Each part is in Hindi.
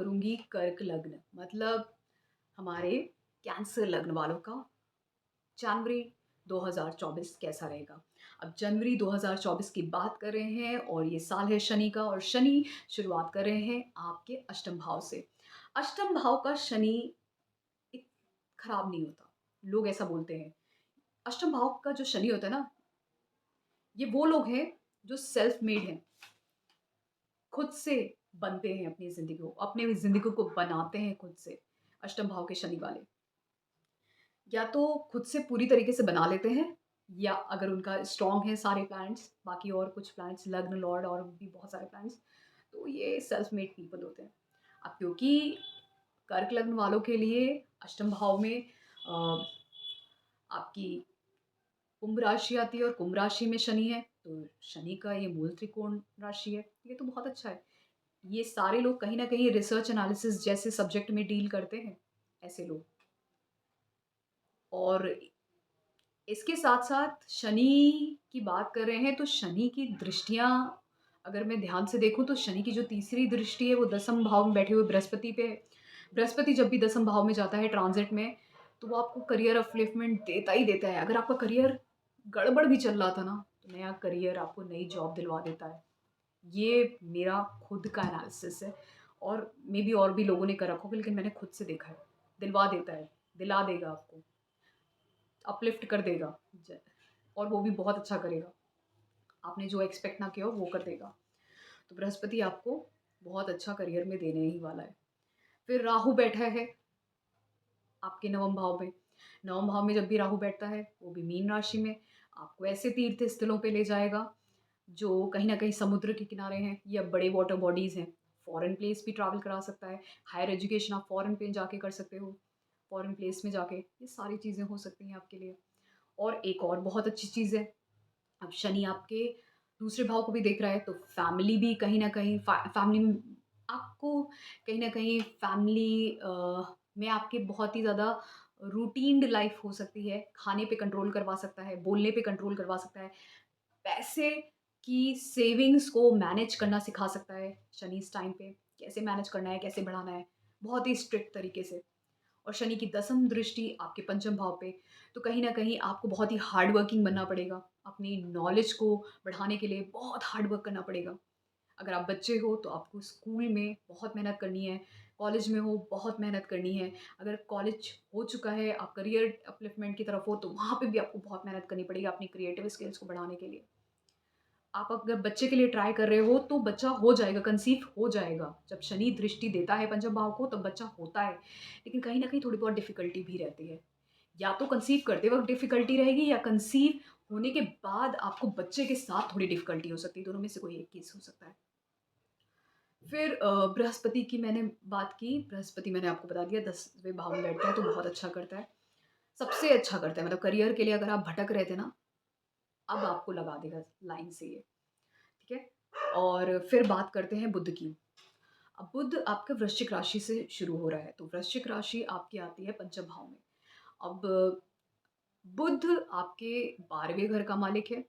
करूँगी कर्क लग्न मतलब हमारे कैंसर लग्न वालों का जनवरी 2024 कैसा रहेगा। अब जनवरी 2024 की बात कर रहे हैं और ये साल है शनि का और शनि शुरुआत कर रहे हैं आपके अष्टम भाव से। अष्टम भाव का शनि इत खराब नहीं होता, लोग ऐसा बोलते हैं। अष्टम भाव का जो शनि होता है ना, ये वो लोग हैं जो सेल्फ मेड हैं, खुद से बनते हैं अपनी ज़िंदगी को बनाते हैं खुद से, अष्टम भाव के शनि वाले। या तो खुद से पूरी तरीके से बना लेते हैं या अगर उनका स्ट्रॉन्ग है सारे प्लैनेट्स, बाकी और कुछ प्लैनेट्स लग्न, लॉर्ड और भी बहुत सारे प्लैनेट्स, तो ये सेल्फ मेड पीपल होते हैं। अब क्योंकि कर्क लग्न वालों के लिए अष्टम भाव में अ, आपकी कुंभ राशि आती है और कुंभ राशि में शनि है, तो शनि का ये मूल त्रिकोण राशि है, ये तो बहुत अच्छा है। ये सारे लोग कहीं न कहीं रिसर्च एनालिसिस जैसे सब्जेक्ट में डील करते हैं, ऐसे लोग। और इसके साथ-साथ शनि की बात कर रहे हैं, तो शनि की दृष्टियाँ अगर मैं ध्यान से देखूँ तो शनि की जो तीसरी दृष्टि है वो दसम भाव में बैठे हुए बृहस्पति पे है। बृहस्पति जब भी दसम भाव में जाता है ट्रांज़िट में, तो वो आपको करियर अपलिफ्टमेंट देता ही देता है। अगर आपका करियर गड़बड़ भी चल रहा था ना, तो नया करियर आपको नई जॉब दिलवा देता है। ये मेरा खुद का एनालिसिस है और मेबी और भी लोगों ने कर रखा होगा लेकिन मैंने खुद से देखा है। दिलवा देता है, दिला देगा आपको। अपलिफ्ट कर देगा ज और वो भी बहुत अच्छा करेगा। आपने जो एक्सपेक्ट ना किया हो वो कर देगा। तो बृहस्पति आपको बहुत अच्छा करियर में देने ही वाला है। फिर राहु बैठा है आपके नवम भाव में। नवम भाव में जब भी राहु बैठता है, वो भी मीन राशि में, आपको ऐसे तीर्थ स्थलों पे ले जाएगा, जो कहीं न कहीं समुद्र के किनारे हैं या बड़े वाटर बॉडीज़ हैं। फॉरेन प्लेस भी ट्रैवल करा सकता है। हायर एजुकेशन आप फॉरेन पे जाके कर सकते हो, फॉरेन प्लेस में जाके। ये सारी चीज़ें हो सकती हैं आपके लिए। और एक और बहुत अच्छी चीज़ है, अब शनि आपके दूसरे भाव को भी देख रहा है, तो फैमिली भी कहीं न कहीं फैमिली में आपको कहीं न कहीं फैमिली में आपके बहुत ही ज़्यादा रूटीन्ड लाइफ़ हो सकती है। खाने पे कंट्रोल करवा सकता है, बोलने पे कंट्रोल करवा सकता है, पैसे की सेविंग्स को मैनेज करना सिखा सकता है शनि इस टाइम पे। कैसे मैनेज करना है, कैसे बढ़ाना है, बहुत ही स्ट्रिक्ट तरीके से। और शनि की दसम दृष्टि आपके पंचम भाव पे, तो कहीं न कहीं आपको बहुत ही हार्ड वर्किंग बनना पड़ेगा। अपनी नॉलेज को बढ़ाने के लिए बहुत हार्ड वर्क करना पड़ेगा। अगर आप बच्चे हो तो आपको स्कूल में बहुत मेहनत करनी है, कॉलेज में हो बहुत मेहनत करनी है। अगर कॉलेज हो चुका है, आप करियर अपलिफ्टमेंट की तरफ हो तो वहाँ पे भी आपको बहुत मेहनत करनी पड़ेगी अपनी क्रिएटिव स्किल्स को बढ़ाने के लिए। आप अगर बच्चे के लिए ट्राई कर रहे हो तो बच्चा हो जाएगा, कंसीव हो जाएगा। जब शनि दृष्टि देता है पंचम भाव को तब बच्चा होता है। लेकिन कहीं न कहीं थोड़ी बहुत डिफ़िकल्टी भी रहती है। या तो कंसीव करते वक़्त डिफ़िकल्टी रहेगी या कंसीव होने के बाद आपको बच्चे के साथ थोड़ी डिफ़िकल्टी हो सकती है, दोनों में से कोई एक केस हो सकता है। फिर बृहस्पति की मैंने बात की, बृहस्पति मैंने आपको बता दिया 10वें भाव में बैठता है तो बहुत अच्छा करता है। सबसे अच्छा करता है मतलब करियर के लिए अगर आप भटक रहे थे ना, अब आपको लगा देगा लाइन से ये। ठीक है? और फिर बात करते हैं बुध की। अब बुध आपके वृश्चिक राशि से शुरू हो रहा है, तो वृश्चिक राशि आपकी आती है पंचम भाव में। अब बुध आपके 12वें घर का मालिक है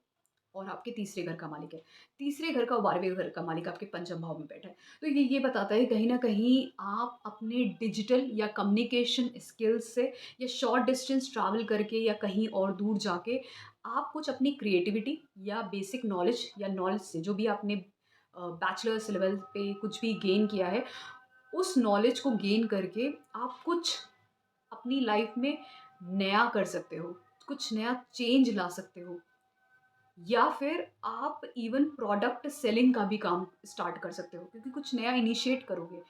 और आपके तीसरे घर का मालिक है। तीसरे घर का और 12वें घर का मालिक आपके पंचम भाव में बैठा है। तो ये बताता है कहीं न कहीं आप अपने डिजिटल या कम्युनिकेशन स्किल्स से या शॉर्ट डिस्टेंस ट्रैवल करके या कहीं और दूर जाके आप कुछ अपनी क्रिएटिविटी या बेसिक नॉलेज या नॉलेज से जो भी आपने बैचलर्स लेवल पे कुछ भी गेन किया है, उस नॉलेज को गेन करके आप कुछ अपनी लाइफ में नया कर सकते हो, कुछ नया चेंज ला सकते हो या फिर आप इवन प्रोडक्ट सेलिंग का भी काम स्टार्ट कर सकते हो क्योंकि कुछ नया इनिशिएट करोगे।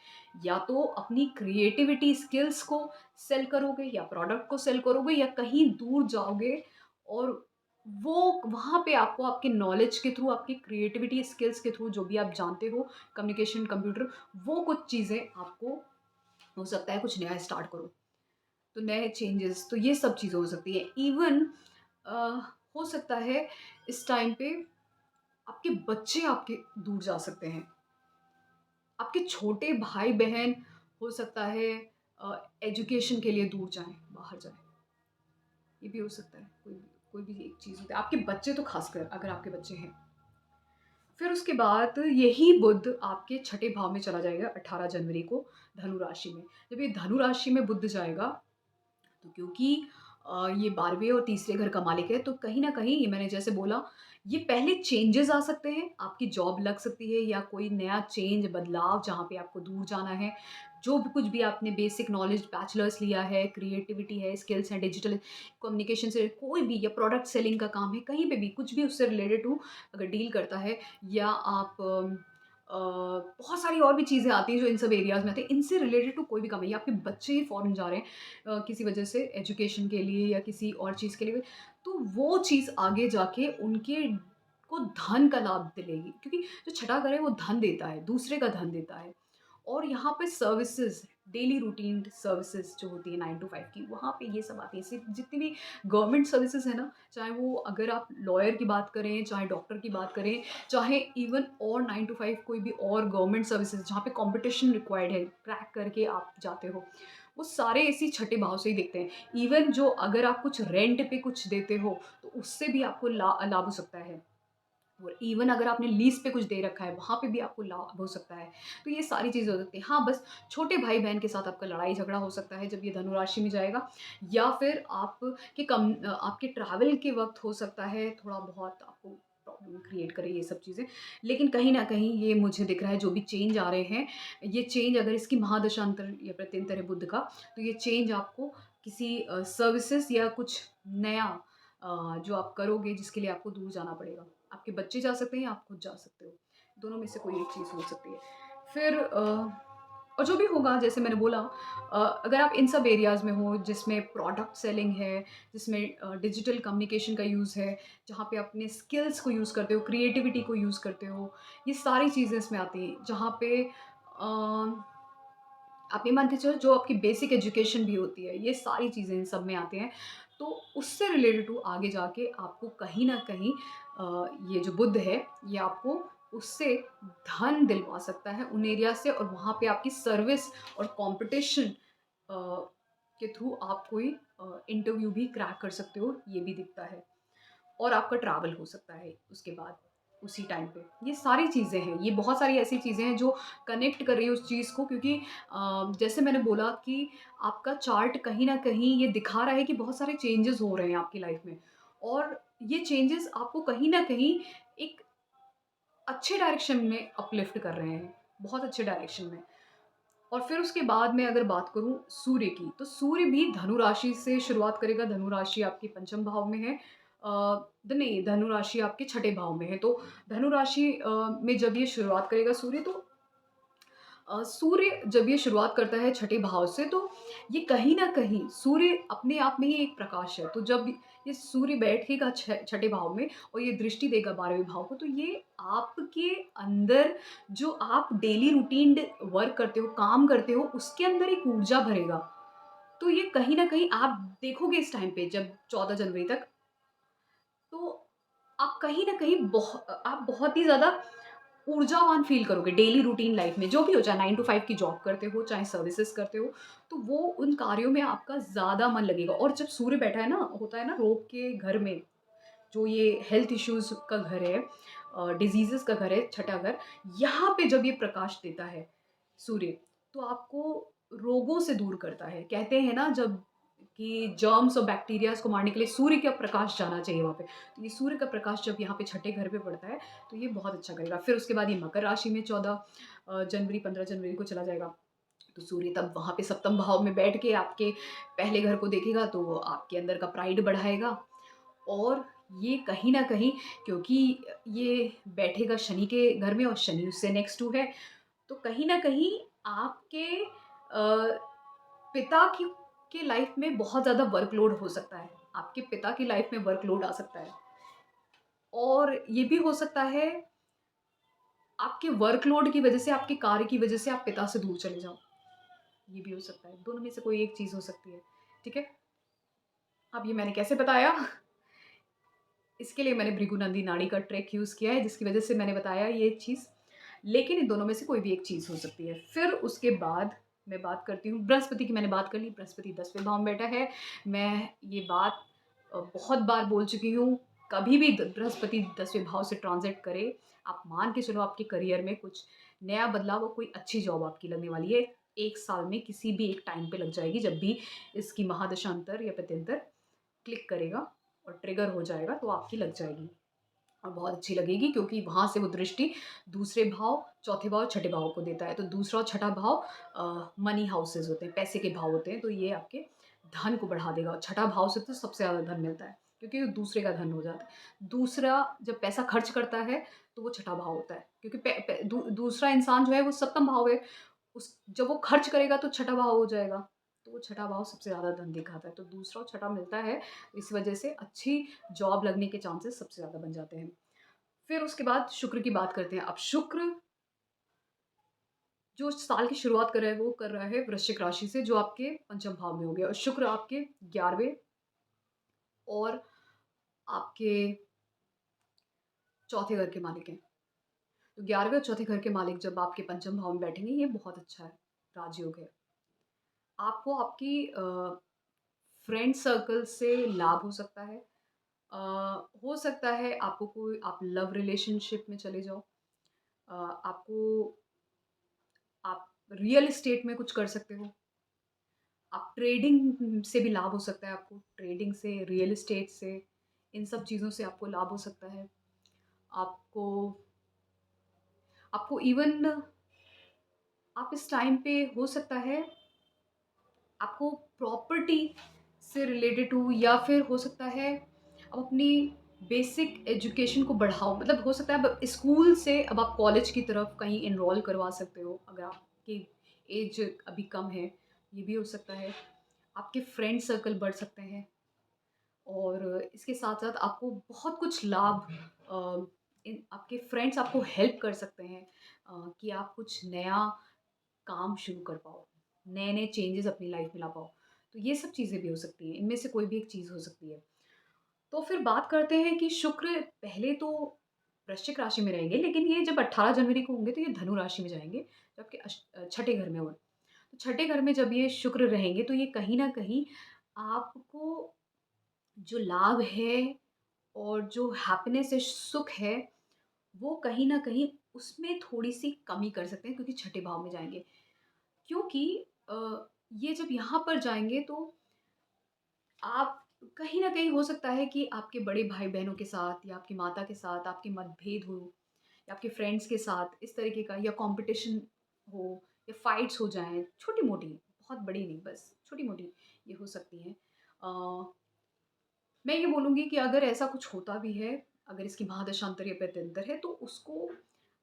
या तो अपनी क्रिएटिविटी स्किल्स को सेल करोगे या प्रोडक्ट को सेल करोगे या कहीं दूर जाओगे और वो वहाँ पे आपको आपके नॉलेज के थ्रू, आपकी क्रिएटिविटी स्किल्स के थ्रू जो भी आप जानते हो, कम्युनिकेशन, कंप्यूटर, वो कुछ चीज़ें आपको हो सकता है कुछ नया स्टार्ट करो। तो नए चेंजेस तो ये सब चीज़ें हो सकती है। इवन अ, हो सकता है इस टाइम पे आपके बच्चे आपके दूर जा सकते हैं। आपके छोटे भाई-बहन हो सकता है एजुकेशन के लिए दूर जाएँ, बाहर जाएँ। ये भी हो सकता है। कोई भी एक चीज़ होता है। आपके बच्चे तो ख़ासकर अगर आपके बच्चे हैं। फिर उसके बाद यही बुध आपके छठे भाव में चला जाएगा 18 जनवरी को धनु राशि में। जब ये धनु राशि में बुध जाएगा, तो क्योंकि ये 12वें और तीसरे घर का मालिक है, तो कहीं न कहीं ये मैंने जैसे बोला, ये पहले चेंजेज़ आ सकते हैं, आपकी जॉब लग सकती है या कोई नया चेंज, बदलाव जहाँ पे आपको दूर जाना है। जो भी कुछ भी आपने बेसिक नॉलेज बैचलर्स लिया है, क्रिएटिविटी है, स्किल्स हैं, डिजिटल कम्युनिकेशन से कोई भी या प्रोडक्ट सेलिंग का काम है, कहीं पे भी कुछ भी उससे रिलेटेड हो, अगर डील करता है या आप बहुत सारी और भी चीज़ें आती हैं जो इन सब एरियाज़ में आती हैं। इनसे रिलेटेड टू कोई भी काम है या आपके बच्चे ही फ़ॉरेन जा रहे हैं किसी वजह से एजुकेशन के लिए या किसी और चीज़ के लिए, तो वो चीज़ आगे जाके उनके को धन का लाभ दिलेगी, क्योंकि जो छठा घर है वो धन देता है, दूसरे का धन देता है। और यहाँ पे सर्विसेज़, डेली रूटीन सर्विसेज़ जो होती है 9 टू 5 की, वहाँ पे ये सब आती है। सिर्फ़ जितनी भी गवर्नमेंट सर्विसेज़ है ना, चाहे वो अगर आप लॉयर की बात करें, चाहे डॉक्टर की बात करें, चाहे इवन और 9 टू 5 कोई भी और गवर्नमेंट सर्विसेज़ जहाँ पे कॉम्पिटिशन रिक्वायर्ड है, क्रैक करके आप जाते हो, वो सारे इसी छठे भाव से ही दिखते हैं। इवन जो अगर आप कुछ रेंट पे कुछ देते हो, तो उससे भी आपको लाभ हो सकता है। और इवन अगर आपने लीज़ पे कुछ दे रखा है, वहाँ पे भी आपको लाभ हो सकता है। तो ये सारी चीज़ें हो सकती हैं। हाँ, बस छोटे भाई-बहन के साथ आपका लड़ाई-झगड़ा हो सकता है जब ये धनु राशि में जाएगा, या फिर आपके ट्रैवल के वक़्त हो सकता है थोड़ा-बहुत आपको प्रॉब्लम क्रिएट करे ये सब चीज़ें। लेकिन कहीं न कहीं ये मुझे दिख रहा है जो भी चेंज आ रहे हैं, ये चेंज अगर इसकी महादशांतर या प्रत्यंतर है बुध का, तो ये चेंज आपको किसी सर्विसेज़ या कुछ नया जो आप करोगे जिसके लिए आपको दूर जाना पड़ेगा। आपके बच्चे जा सकते हैं या आप खुद जा सकते हो। दोनों में से कोई एक चीज़ हो सकती है। फिर और जो भी होगा जैसे मैंने बोला, अगर आप इन सब एरियाज़ में हो जिसमें प्रोडक्ट सेलिंग है, जिसमें डिजिटल कम्युनिकेशन का यूज़ है, जहाँ पे अपने स्किल्स को यूज़ करते हो, क्रिएटिविटी को यूज़ करते हो, ये सारी चीज़ें इसमें आती हैं। जहाँ पे आप ये मान के चलो जो आपकी बेसिक एजुकेशन भी होती है, ये सारी चीज़ें इन सब में आती हैं। तो उससे रिलेटेड टू आगे जाके आपको कहीं न कहीं ये जो बुध है, ये आपको उससे धन दिलवा सकता है उन एरिया से, और वहाँ पे आपकी सर्विस और कॉम्पिटिशन के थ्रू आप कोई इंटरव्यू भी क्रैक कर सकते हो, ये भी दिखता है। और आपका ट्रैवल हो सकता है उसके बाद, उसी टाइम पे। ये सारी चीज़ें हैं, ये बहुत सारी ऐसी चीज़ें हैं जो कनेक्ट कर रही है उस चीज़ को, क्योंकि जैसे मैंने बोला कि आपका चार्ट कहीं न कहीं ये दिखा रहा है कि बहुत सारे चेंजेज़ हो रहे हैं आपकी लाइफ़ में, और ये चेंजेज़ आपको कहीं न कहीं एक अच्छे डायरेक्शन में अपलिफ्ट कर रहे हैं, बहुत अच्छे डायरेक्शन में। और फिर उसके बाद मैं अगर बात करूँ सूर्य की, तो सूर्य भी धनु राशि से शुरुआत करेगा। धनु राशि आपके पंचम भाव में है। नहीं, धनु राशि आपके छठे भाव में है। तो धनु राशि में जब ये शुरुआत करेगा सूर्य, तो सूर्य जब ये शुरुआत करता है छठे भाव से, तो ये कहीं न कहीं सूर्य अपने आप में ही एक प्रकाश है। तो जब ये सूर्य बैठेगा छठे भाव में और ये दृष्टि देगा 12वें भाव को, तो ये आपके अंदर जो आप डेली रूटीन वर्क करते हो, काम करते हो, उसके अंदर एक ऊर्जा भरेगा। तो ये कहीं न कहीं आप देखोगे इस टाइम पे जब 14 जनवरी तक, तो आप कहीं न कहीं आप बहुत ही ज़्यादा ऊर्जावान फ़ील करोगे डेली रूटीन लाइफ़ में, जो भी हो, चाहे 9 टू 5 की जॉब करते हो, चाहे सर्विसेज़ करते हो, तो वो उन कार्यों में आपका ज़्यादा मन लगेगा। और जब सूर्य बैठा है ना, होता है ना रोग के घर में, जो ये हेल्थ इश्यूज़ का घर है, डिज़ीज़ेज़ का घर है, छठा घर, यहाँ पे जब ये प्रकाश देता है सूर्य, तो आपको रोगों से दूर करता है। कहते हैं ना जब कि जर्म्स और बैक्टीरियाज़ को मारने के लिए सूर्य का प्रकाश जाना चाहिए वहाँ पे। तो ये सूर्य का प्रकाश जब यहाँ पे छठे घर पे पड़ता है, तो ये बहुत अच्छा करेगा। फिर उसके बाद ये मकर राशि में 14 जनवरी 15 जनवरी को चला जाएगा। तो सूर्य तब वहाँ पे सप्तम भाव में बैठ के आपके पहले घर को देखेगा, तो आपके अंदर का प्राइड बढ़ाएगा। और ये कहीं न कहीं, क्योंकि ये बैठेगा शनि के घर में और शनि उससे नेक्स्ट टू है, तो कहीं न कहीं आपके पिता की लाइफ़ में बहुत ज़्यादा वर्कलोड हो सकता है। आपके पिता की लाइफ़ में वर्कलोड आ सकता है। और ये भी हो सकता है आपके वर्कलोड की वज़ह से, आपके कार्य की वज़ह से आप पिता से दूर चले जाओ। ये भी हो सकता है। दोनों में से कोई एक चीज़ हो सकती है। ठीक है? अब ये मैंने कैसे बताया? इसके लिए मैंने भृगुनंदी नाड़ी का ट्रिक यूज़ किया है, जिसकी वज़ह से मैंने बताया ये चीज़। लेकिन इन दोनों में से कोई भी एक चीज़ हो सकती है। फिर उसके बाद मैं बात करती हूँ बृहस्पति की। मैंने बात कर ली, बृहस्पति 10वें भाव में बैठा है। मैं ये बात बहुत बार बोल चुकी हूँ, कभी भी बृहस्पति 10वें भाव से ट्रांजिट करे, आप मान के चलो आपके करियर में कुछ नया बदलाव और कोई अच्छी जॉब आपकी लगने वाली है। 1 साल में किसी भी एक टाइम पे लग जाएगी, जब भी इसकी महादशांतर या प्रत्यंतर क्लिक करेगा और ट्रिगर हो जाएगा तो आपकी लग जाएगी और बहुत अच्छी लगेगी, क्योंकि वहाँ से वो दृष्टि दूसरे भाव, चौथे भाव, छठे भाव को देता है। तो दूसरा और छठा भाव मनी हाउसेस होते हैं, पैसे के भाव होते हैं, तो ये आपके धन को बढ़ा देगा। और छठा भाव से तो सबसे ज़्यादा धन मिलता है, क्योंकि वो दूसरे का धन हो जाता है। दूसरा जब पैसा खर्च करता है तो वो छठा भाव होता है, क्योंकि दूसरा इंसान जो है वो सप्तम भाव है। उस जब वो खर्च करेगा तो छठा भाव हो जाएगा, तो वो छठा भाव सबसे ज़्यादा धन दिखाता है। तो दूसरा और छठा मिलता है, इस वजह से अच्छी जॉब लगने के चांसेस सबसे ज़्यादा बन जाते हैं। फिर उसके बाद शुक्र की बात करते हैं। अब शुक्र जो साल की शुरुआत कर रहा है वो कर रहा है वृश्चिक राशि से, जो आपके पंचम भाव में हो गया, और शुक्र आपके 11वें और आपके चौथे घर के मालिक हैं। तो 11वें और चौथे घर के मालिक जब आपके पंचम भाव में बैठेंगे, ये बहुत अच्छा है, राजयोग है। आपको आपकी फ्रेंड सर्कल से लाभ हो सकता है। अ, हो सकता है आपको कोई आप लव रिलेशनशिप में चले जाओ। आपको आप रियल एस्टेट में कुछ कर सकते हो। आप ट्रेडिंग से भी लाभ हो सकता है आपको, ट्रेडिंग से, रियल एस्टेट से, इन सब चीज़ों से आपको लाभ हो सकता है। आपको आपको इवन आप इस टाइम पे हो सकता है आपको प्रॉपर्टी से रिलेटेड हो, या फिर हो सकता है आप अपनी बेसिक एजुकेशन को बढ़ाओ। मतलब हो सकता है अब स्कूल से अब आप कॉलेज की तरफ कहीं एनरोल करवा सकते हो, अगर आपकी एज अभी कम है, ये भी हो सकता है। आपके फ्रेंड सर्कल बढ़ सकते हैं, और इसके साथ-साथ आपको बहुत कुछ लाभ अ, इन आपके फ्रेंड्स आपको हेल्प कर सकते हैं कि आप कुछ नया काम शुरू कर पाओ, नए-नए चेंजेज़ अपनी लाइफ़ में ला पाओ। तो ये सब चीज़ें भी हो सकती हैं, इनमें से कोई भी एक चीज़ हो सकती है। तो फिर बात करते हैं कि शुक्र पहले तो वृश्चिक राशि में रहेंगे, लेकिन ये जब 18 जनवरी को होंगे तो ये धनु राशि में जाएँगे, जो आपके छठे घर में हो। तो छठे घर में जब ये शुक्र रहेंगे तो ये कहीं न कहीं आपको जो लाभ है और जो हैप्पीनेस है, सुख है, वो कहीं न कहीं उसमें थोड़ी-सी कमी कर सकते हैं, क्योंकि छठे भाव में जाएँगे। क्योंकि ये जब यहाँ पर जाएँगे तो आप कहीं न कहीं हो सकता है कि आपके बड़े भाई-बहनों के साथ या आपकी माता के साथ आपके मतभेद हो, या आपके फ्रेंड्स के साथ इस तरीके का, या कॉम्पिटिशन हो, या फाइट्स हो जाएँ, छोटी-मोटी, बहुत बड़ी नहीं, बस छोटी-मोटी ये हो सकती हैं। अ, मैं ये बोलूँगी कि अगर ऐसा कुछ होता भी है, अगर इसकी महादशांतर या प्रत्यंतर है, तो उसको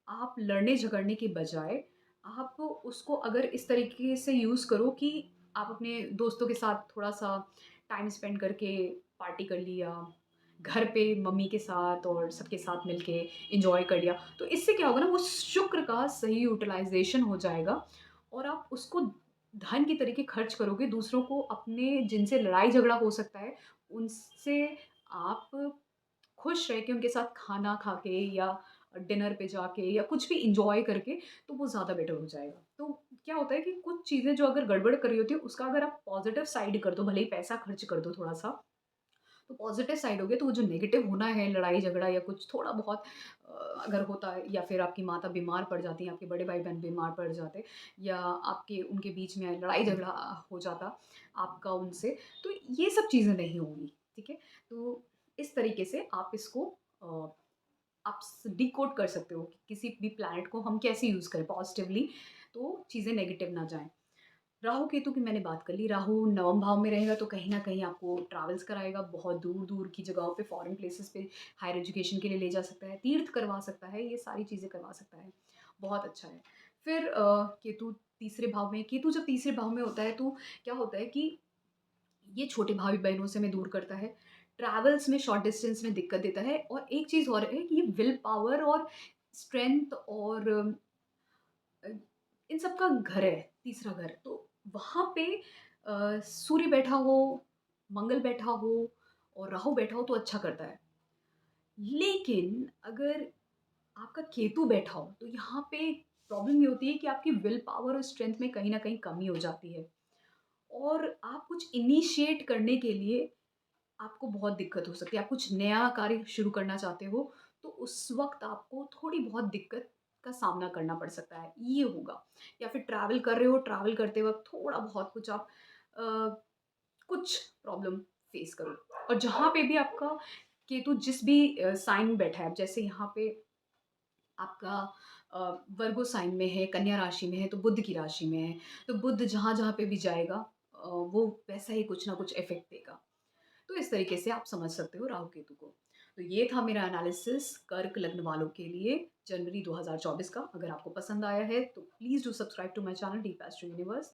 आप लड़ने-झगड़ने के बजाय, आप उसको अगर इस तरीके से यूज़ करो कि आप अपने दोस्तों के साथ थोड़ा-सा टाइम स्पेंड करके पार्टी कर लिया, घर पे मम्मी के साथ और सबके साथ मिलके एन्जॉय कर लिया। तो इससे क्या होगा ना, वो शुक्र का सही यूटिलाइज़ेशन हो जाएगा, और आप उसको धन की तरीके खर्च करोगे। दूसरों को अपने जिनसे लड़ाई-झगड़ा हो सकता है, उनसे आप खुश रह के उनके साथ खाना खा के या डिनर पे जाके या कुछ भी एन्जॉय करके, तो वो ज़्यादा बेटर हो जाएगा। तो क्या होता है कि कुछ चीज़ें जो अगर गड़बड़ कर रही होती है, उसका अगर आप पॉज़िटिव साइड कर दो, भले ही पैसा खर्च कर दो थोड़ा-सा, तो पॉज़िटिव साइड हो गया, तो वो जो नेगेटिव होना है, लड़ाई-झगड़ा या कुछ थोड़ा बहुत अगर होता है, या फिर आपकी माता बीमार पड़ जाती हैं, आपके बड़े भाई-बहन बीमार पड़ जाते, या आपके उनके बीच में लड़ाई-झगड़ा हो जाता आपका उनसे, तो ये सब चीज़ें नहीं होंगी, ठीक है? तो इस तरीके से आप इसको अ, आप डिकोड कर सकते हो कि किसी भी प्लैनेट को हम कैसे यूज़ करें पॉजिटिवली, तो चीज़ें नेगेटिव ना जाएँ। राहु केतु की मैंने बात कर ली। राहु नवम भाव में रहेगा तो कहीं न कहीं आपको ट्रैवल्स कराएगा, बहुत दूर-दूर की जगहों पे, फॉरेन प्लेसेस पे हायर एजुकेशन के लिए ले जा सकता है, तीर्थ करवा सकता है, ये सारी चीज़ें करवा सकता है। बहुत अच्छा है। फिर केतु तीसरे भाव में, केतु जब तीसरे भाव में होता है तो क्या होता है कि ये छोटे भाई-बहनों से हमें दूर करता है, ट्रैवल्स में शॉर्ट डिस्टेंस में दिक्कत देता है, और एक चीज़ और है कि ये विल पावर और स्ट्रेंथ और अ, इन सब का घर है, तीसरा घर। तो वहाँ पे सूर्य बैठा हो, मंगल बैठा हो और राहु बैठा हो तो अच्छा करता है। लेकिन अगर आपका केतु बैठा हो तो यहाँ पे प्रॉब्लम ये होती है कि आपकी विल पावर और स्ट्रेंथ में कहीं न कहीं कमी हो जाती है, और आप कुछ इनिशिएट करने के लिए आपको बहुत दिक्कत हो सकती है। आप कुछ नया कार्य शुरू करना चाहते हो, तो उस वक़्त आपको थोड़ी बहुत दिक्कत का सामना करना पड़ सकता है, ये होगा। या फिर ट्रैवल कर रहे हो, ट्रैवल करते वक़्त थोड़ा बहुत कुछ आप अ, कुछ प्रॉब्लम फेस करो। और जहाँ पे भी आपका केतु जिस भी साइन में बैठा है, अब जैसे यहाँ पे आपका वर्गो साइन में है, कन्या राशि में है, तो बुध की राशि में है। तो बुध जहाँ-जहाँ पे भी जाएगा वो वैसा ही कुछ ना कुछ इफ़ेक्ट देगा। तो इस तरीके से आप समझ सकते हो राहु केतु को। तो ये था मेरा एनालिसिस कर्क लग्न वालों के लिए जनवरी 2024 का। अगर आपको पसंद आया है तो please do subscribe to my channel Deep Astro universe.